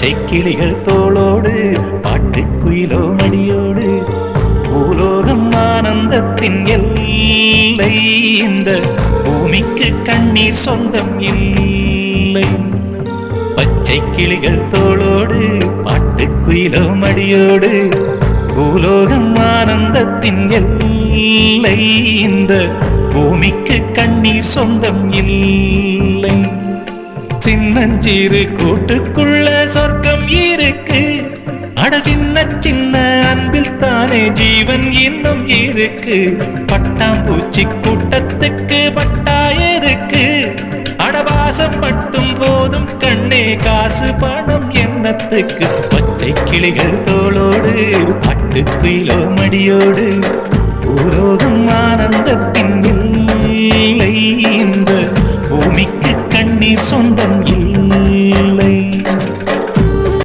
பச்சை கிளிகள் தோளோடு பாட்டுக்குயிலோ மடியோடு பூலோகம் ஆனந்தத்தின் எல்லை இந்த பூமிக்கு கண்ணீர் சொந்தம் இல்லை பச்சை கிளிகள் தோளோடு பாட்டுக்குயிலோ மடியோடு பூலோகம் ஆனந்தத்தின் எல்லை இந்த பூமிக்கு கண்ணீர் சொந்தம் இல்லை சின்னஞ்சீறு கூட்டுக்குள்ள சொர்க்கம் இருக்கு அட சின்ன சின்ன அன்பில் தானே ஜீவன் இன்னும் இருக்கு பட்டாம்பூச்சி கூட்டத்துக்கு பட்டா எதுக்கு அடவாசம் மட்டும் போதும் கண்ணே காசு பணம் என்னத்துக்கு பச்சை கிளிகள் தோளோடு பட்டுக்குயிலோ மடியோடு பூலோகம் ஆனந்தத்தின் இல்லை இந்த பூமிக்கு கண்ணீர் சொந்தம்